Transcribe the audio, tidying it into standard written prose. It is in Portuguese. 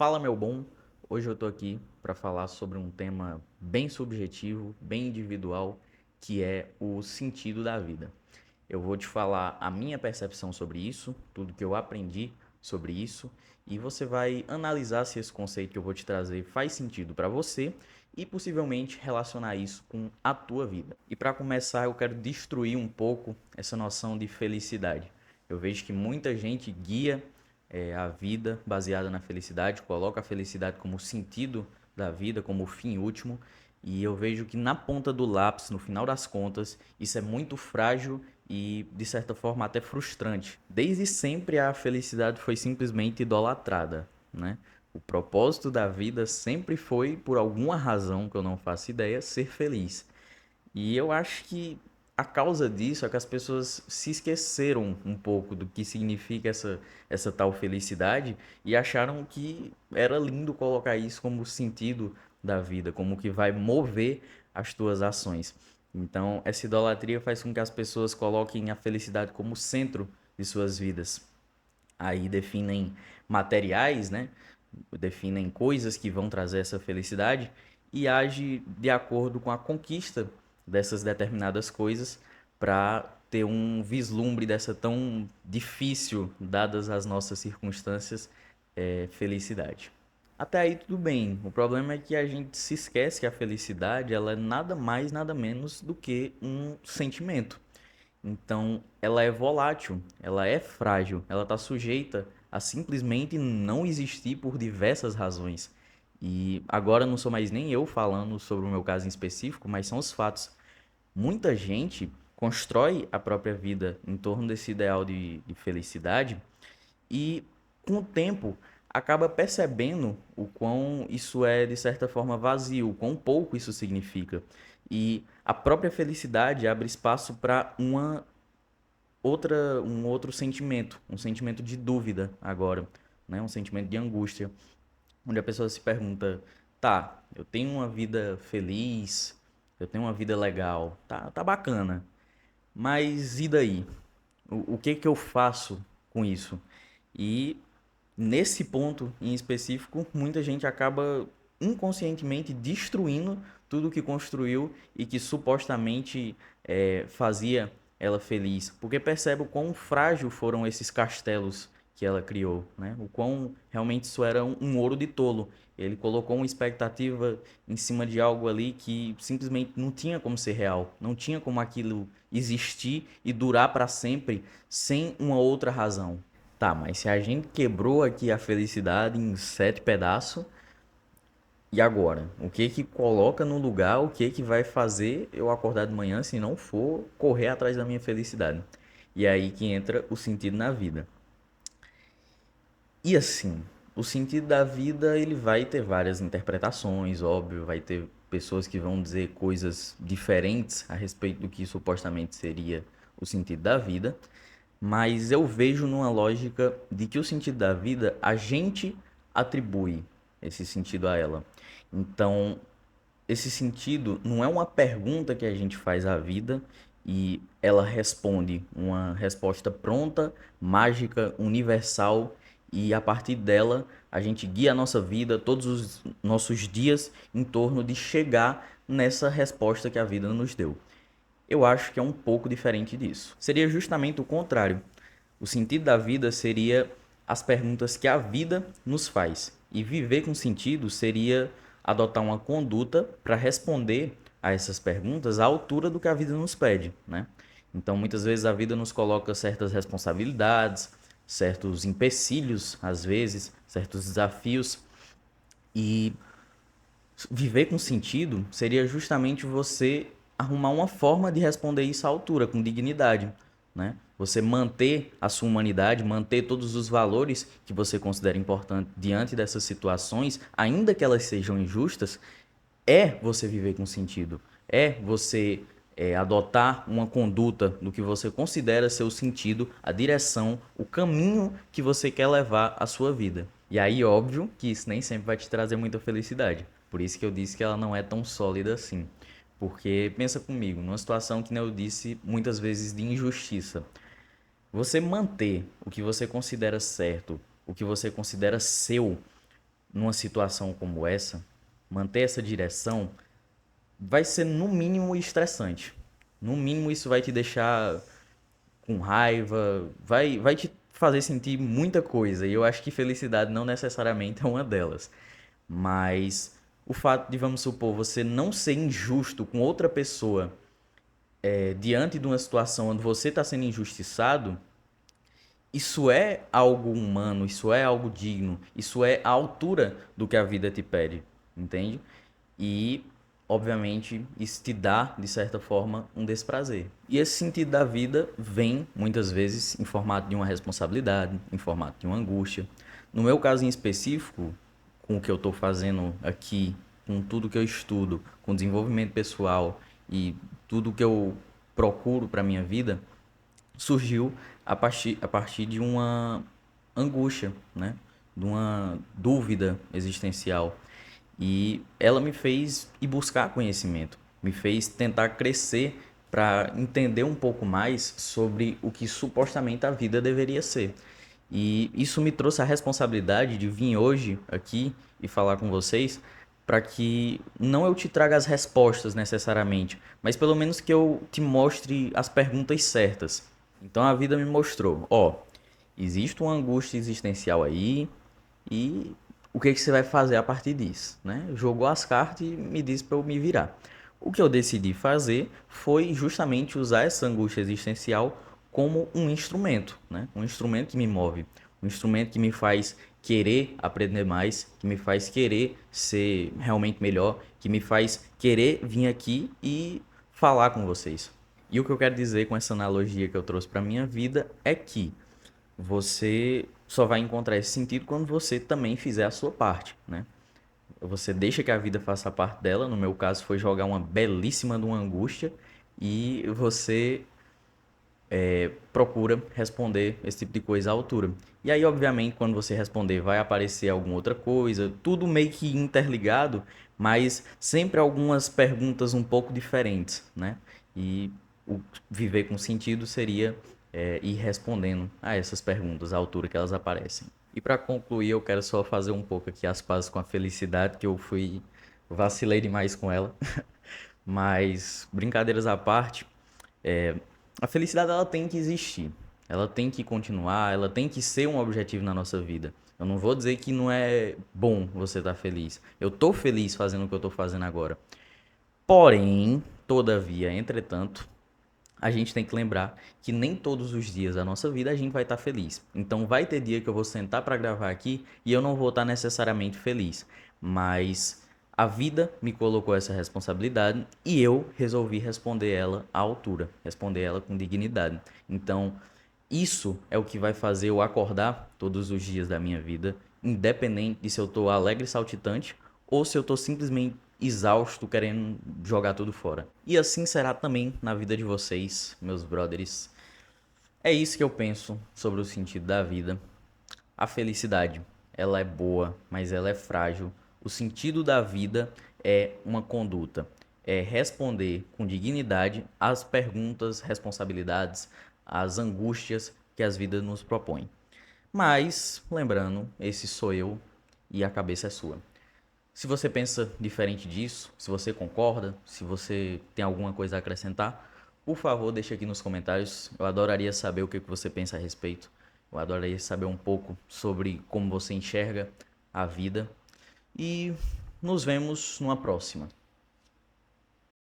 Fala, meu bom. Hoje eu tô aqui para falar sobre um tema bem subjetivo, bem individual, que é o sentido da vida. Eu vou te falar a minha percepção sobre isso, tudo que eu aprendi sobre isso, e você vai analisar se esse conceito que eu vou te trazer faz sentido para você e possivelmente relacionar isso com a tua vida. E para começar, eu quero destruir um pouco essa noção de felicidade. Eu vejo que muita gente guia a vida baseada na felicidade, coloca a felicidade como sentido da vida, como fim último, e eu vejo que na ponta do lápis, no final das contas, isso é muito frágil e de certa forma até frustrante. Desde sempre a felicidade foi simplesmente idolatrada, né? O propósito da vida sempre foi, por alguma razão que eu não faço ideia, ser feliz. E eu acho que a causa disso é que as pessoas se esqueceram um pouco do que significa essa tal felicidade e acharam que era lindo colocar isso como sentido da vida, como que vai mover as tuas ações. Então, essa idolatria faz com que as pessoas coloquem a felicidade como centro de suas vidas. Aí definem materiais, né? Definem coisas que vão trazer essa felicidade e age de acordo com a conquista dessas determinadas coisas para ter um vislumbre dessa tão difícil, dadas as nossas circunstâncias, felicidade. Até aí tudo bem. O problema é que a gente se esquece que a felicidade ela é nada mais, nada menos do que um sentimento. Então, ela é volátil, ela é frágil, ela está sujeita a simplesmente não existir por diversas razões. E agora não sou mais nem eu falando sobre o meu caso em específico, mas são os fatos. Muita gente constrói a própria vida em torno desse ideal de felicidade e, com o tempo, acaba percebendo o quão isso é, de certa forma, vazio, o quão pouco isso significa. E a própria felicidade abre espaço para um outro sentimento, um sentimento de dúvida agora, né? Um sentimento de angústia, onde a pessoa se pergunta: tá, eu tenho uma vida feliz, eu tenho uma vida legal, tá bacana, mas e daí? O que que eu faço com isso? E nesse ponto em específico, muita gente acaba inconscientemente destruindo tudo que construiu e que supostamente fazia ela feliz, porque percebe o quão frágil foram esses castelos que ela criou, né? O quão realmente isso era um ouro de tolo. Ele colocou uma expectativa em cima de algo ali que simplesmente não tinha como ser real, não tinha como aquilo existir e durar para sempre sem uma outra razão. Tá, mas se a gente quebrou aqui a felicidade em 7 pedaços, e agora? O que que coloca no lugar? O que que vai fazer eu acordar de manhã se não for correr atrás da minha felicidade? E é aí que entra o sentido na vida. E assim, o sentido da vida ele vai ter várias interpretações, óbvio, vai ter pessoas que vão dizer coisas diferentes a respeito do que supostamente seria o sentido da vida, mas eu vejo numa lógica de que o sentido da vida a gente atribui esse sentido a ela. Então, esse sentido não é uma pergunta que a gente faz à vida e ela responde uma resposta pronta, mágica, universal e a partir dela a gente guia a nossa vida, todos os nossos dias em torno de chegar nessa resposta que a vida nos deu. Eu acho que é um pouco diferente disso. Seria justamente o contrário. O sentido da vida seria as perguntas que a vida nos faz. E viver com sentido seria adotar uma conduta para responder a essas perguntas à altura do que a vida nos pede, né? Então, muitas vezes a vida nos coloca certas responsabilidades, certos empecilhos, às vezes, certos desafios, e viver com sentido seria justamente você arrumar uma forma de responder isso à altura, com dignidade, né? Você manter a sua humanidade, manter todos os valores que você considera importante diante dessas situações, ainda que elas sejam injustas, é você viver com sentido, é você adotar uma conduta do que você considera ser o sentido, a direção, o caminho que você quer levar a sua vida. E aí, óbvio que isso nem sempre vai te trazer muita felicidade. Por isso que eu disse que ela não é tão sólida assim. Porque pensa comigo, numa situação que nem eu disse, muitas vezes de injustiça. Você manter o que você considera certo, o que você considera seu, numa situação como essa, manter essa direção vai ser no mínimo estressante. No mínimo isso vai te deixar com raiva, vai te fazer sentir muita coisa. E eu acho que felicidade não necessariamente é uma delas. Mas o fato de, vamos supor, você não ser injusto com outra pessoa diante de uma situação onde você está sendo injustiçado, isso é algo humano, isso é algo digno, isso é a altura do que a vida te pede, entende? E, obviamente, isso te dá, de certa forma, um desprazer. E esse sentido da vida vem, muitas vezes, em formato de uma responsabilidade, em formato de uma angústia. No meu caso em específico, com o que eu estou fazendo aqui, com tudo que eu estudo, com desenvolvimento pessoal e tudo que eu procuro para minha vida, surgiu a partir de uma angústia, né? De uma dúvida existencial. E ela me fez ir buscar conhecimento, me fez tentar crescer para entender um pouco mais sobre o que supostamente a vida deveria ser. E isso me trouxe a responsabilidade de vir hoje aqui e falar com vocês para que não eu te traga as respostas necessariamente, mas pelo menos que eu te mostre as perguntas certas. Então a vida me mostrou, ó, existe uma angústia existencial aí e o que que você vai fazer a partir disso, né? Jogou as cartas e me disse para eu me virar. O que eu decidi fazer foi justamente usar essa angústia existencial como um instrumento, né? Um instrumento que me move, um instrumento que me faz querer aprender mais, que me faz querer ser realmente melhor, que me faz querer vir aqui e falar com vocês. E o que eu quero dizer com essa analogia que eu trouxe para minha vida é que você só vai encontrar esse sentido quando você também fizer a sua parte, né? Você deixa que a vida faça a parte dela, no meu caso foi jogar uma belíssima de uma angústia e você procura responder esse tipo de coisa à altura. E aí, obviamente, quando você responder, vai aparecer alguma outra coisa, tudo meio que interligado, mas sempre algumas perguntas um pouco diferentes, né? E o viver com sentido seria ir respondendo a essas perguntas à altura que elas aparecem. E para concluir, eu quero só fazer um pouco aqui as pazes com a felicidade, que eu vacilei demais com ela. Mas, brincadeiras à parte, a felicidade ela tem que existir, ela tem que continuar, ela tem que ser um objetivo na nossa vida. Eu não vou dizer que não é bom você estar feliz. Eu tô feliz fazendo o que eu tô fazendo agora. Porém, todavia, entretanto, a gente tem que lembrar que nem todos os dias da nossa vida a gente vai estar feliz. Então vai ter dia que eu vou sentar para gravar aqui e eu não vou estar necessariamente feliz, mas a vida me colocou essa responsabilidade e eu resolvi responder ela à altura, responder ela com dignidade. Então, isso é o que vai fazer eu acordar todos os dias da minha vida, independente de se eu estou alegre e saltitante ou se eu estou simplesmente exausto, querendo jogar tudo fora. E assim será também na vida de vocês, meus brothers. É isso que eu penso sobre o sentido da vida. A felicidade, ela é boa, mas ela é frágil. O sentido da vida é uma conduta, é responder com dignidade às perguntas, responsabilidades, às angústias que as vidas nos propõem. Mas, lembrando, esse sou eu e a cabeça é sua. Se você pensa diferente disso, se você concorda, se você tem alguma coisa a acrescentar, por favor, deixe aqui nos comentários. Eu adoraria saber o que você pensa a respeito. Eu adoraria saber um pouco sobre como você enxerga a vida. E nos vemos numa próxima.